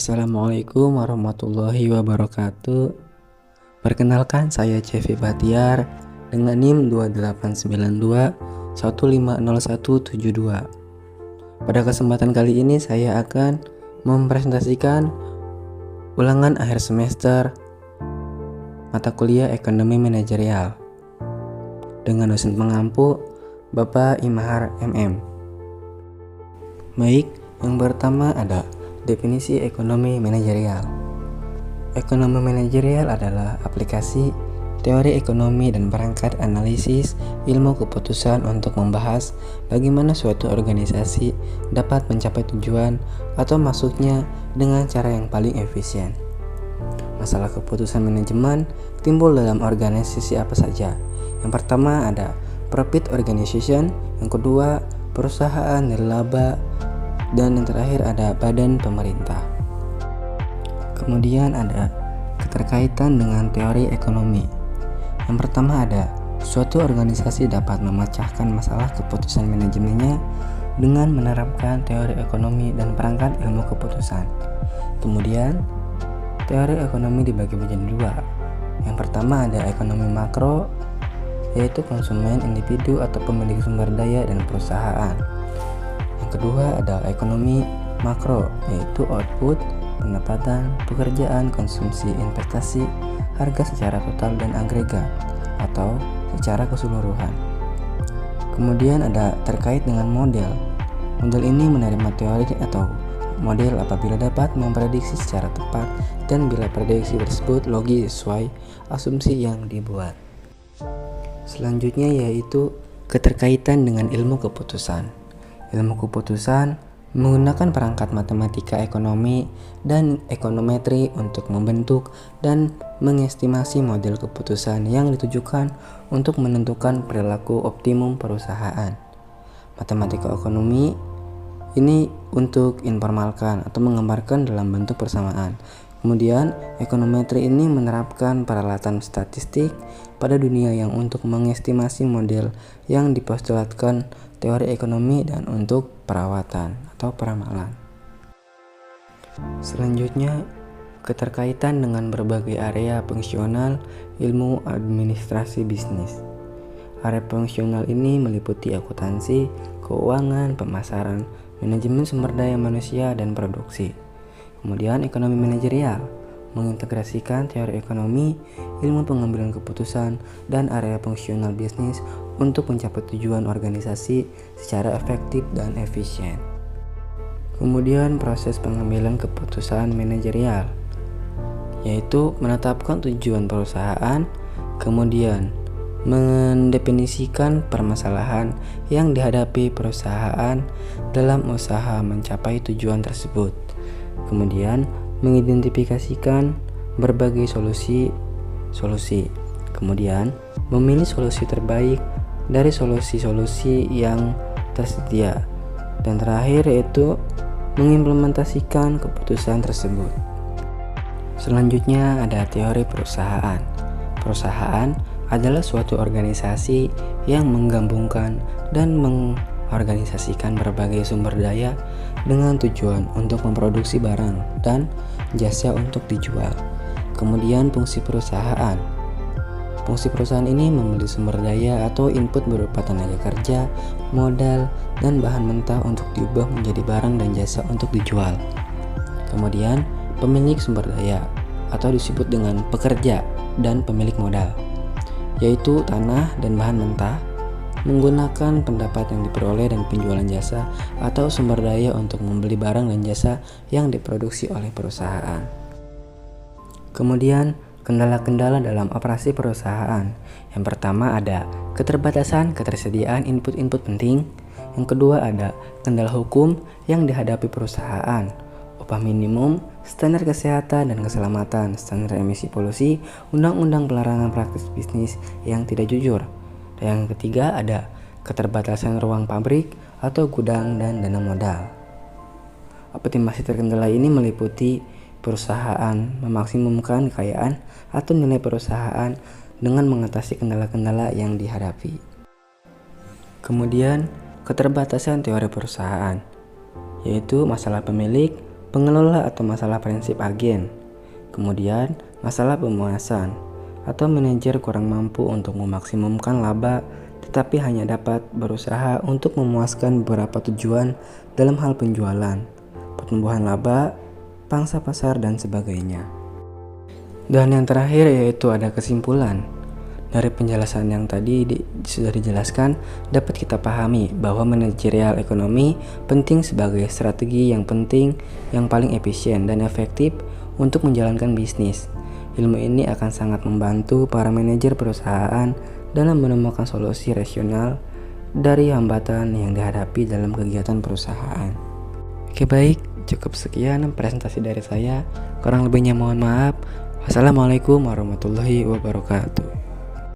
Assalamualaikum warahmatullahi wabarakatuh. Perkenalkan, saya Cevi Batiar dengan NIM 2892150172. Pada kesempatan kali ini saya akan mempresentasikan ulangan akhir semester mata kuliah Ekonomi Manajerial dengan dosen pengampu Bapak Imahar MM. Baik, yang pertama ada definisi ekonomi manajerial. Ekonomi manajerial adalah aplikasi teori ekonomi dan perangkat analisis ilmu keputusan untuk membahas bagaimana suatu organisasi dapat mencapai tujuan atau maksudnya dengan cara yang paling efisien. Masalah keputusan manajemen timbul dalam organisasi apa saja. Yang pertama ada profit organization, yang kedua perusahaan nirlaba, dan yang terakhir ada badan pemerintah. Kemudian ada keterkaitan dengan teori ekonomi. Yang pertama ada suatu organisasi dapat memecahkan masalah keputusan manajemennya dengan menerapkan teori ekonomi dan perangkat ilmu keputusan. Kemudian teori ekonomi dibagi menjadi dua. Yang pertama ada ekonomi makro, yaitu konsumen, individu atau pemilik sumber daya dan perusahaan. Yang kedua ada ekonomi makro, yaitu output, pendapatan, pekerjaan, konsumsi, investasi, harga secara total dan agregat atau secara keseluruhan. Kemudian ada terkait dengan model. Model ini menerima teori atau model apabila dapat memprediksi secara tepat dan bila prediksi tersebut logis sesuai asumsi yang dibuat. Selanjutnya yaitu keterkaitan dengan ilmu keputusan. Ilmu keputusan menggunakan perangkat matematika ekonomi dan ekonometri untuk membentuk dan mengestimasi model keputusan yang ditujukan untuk menentukan perilaku optimum perusahaan. Matematika ekonomi ini untuk informalkan atau menggambarkan dalam bentuk persamaan. Kemudian ekonometri ini menerapkan peralatan statistik pada dunia yang untuk mengestimasi model yang dipostulatkan teori ekonomi dan untuk perawatan atau peramalan. Selanjutnya, keterkaitan dengan berbagai area fungsional ilmu administrasi bisnis. Area fungsional ini meliputi akuntansi, keuangan, pemasaran, manajemen sumber daya manusia, dan produksi. Kemudian ekonomi manajerial mengintegrasikan teori ekonomi, ilmu pengambilan keputusan, dan area fungsional bisnis untuk mencapai tujuan organisasi secara efektif dan efisien. Kemudian proses pengambilan keputusan manajerial, yaitu menetapkan tujuan perusahaan, kemudian mendefinisikan permasalahan yang dihadapi perusahaan dalam usaha mencapai tujuan tersebut. Kemudian mengidentifikasikan berbagai solusi. Kemudian memilih solusi terbaik dari solusi-solusi yang tersedia. Dan terakhir yaitu mengimplementasikan keputusan tersebut. Selanjutnya ada teori perusahaan. Perusahaan adalah suatu organisasi yang menggabungkan dan mengorganisasikan berbagai sumber daya dengan tujuan untuk memproduksi barang dan jasa untuk dijual. Kemudian fungsi perusahaan. Fungsi perusahaan ini membeli sumber daya atau input berupa tenaga kerja, modal, dan bahan mentah untuk diubah menjadi barang dan jasa untuk dijual. Kemudian pemilik sumber daya atau disebut dengan pekerja dan pemilik modal, yaitu tanah dan bahan mentah, menggunakan pendapat yang diperoleh dan penjualan jasa atau sumber daya untuk membeli barang dan jasa yang diproduksi oleh perusahaan. Kemudian kendala-kendala dalam operasi perusahaan. Yang pertama ada keterbatasan ketersediaan input-input penting. Yang kedua ada kendala hukum yang dihadapi perusahaan, upah minimum, standar kesehatan dan keselamatan, standar emisi polusi, undang-undang pelarangan praktik bisnis yang tidak jujur. Dan yang ketiga ada keterbatasan ruang pabrik atau gudang dan dana modal. Optimasi terkendala ini meliputi perusahaan memaksimumkan kekayaan atau nilai perusahaan dengan mengatasi kendala-kendala yang dihadapi. Kemudian keterbatasan teori perusahaan, yaitu masalah pemilik, pengelola atau masalah prinsip agen. Kemudian, masalah pemuasan atau manajer kurang mampu untuk memaksimumkan laba tetapi hanya dapat berusaha untuk memuaskan beberapa tujuan dalam hal penjualan, pertumbuhan laba, pangsa pasar, dan sebagainya. Dan yang terakhir yaitu ada kesimpulan. Dari penjelasan yang tadi sudah dijelaskan, dapat kita pahami bahwa manajerial ekonomi penting sebagai strategi yang penting, yang paling efisien dan efektif untuk menjalankan bisnis. Ilmu ini akan sangat membantu para manajer perusahaan dalam menemukan solusi rasional dari hambatan yang dihadapi dalam kegiatan perusahaan. Oke, baik, cukup sekian presentasi dari saya. Kurang lebihnya mohon maaf. Wassalamualaikum warahmatullahi wabarakatuh.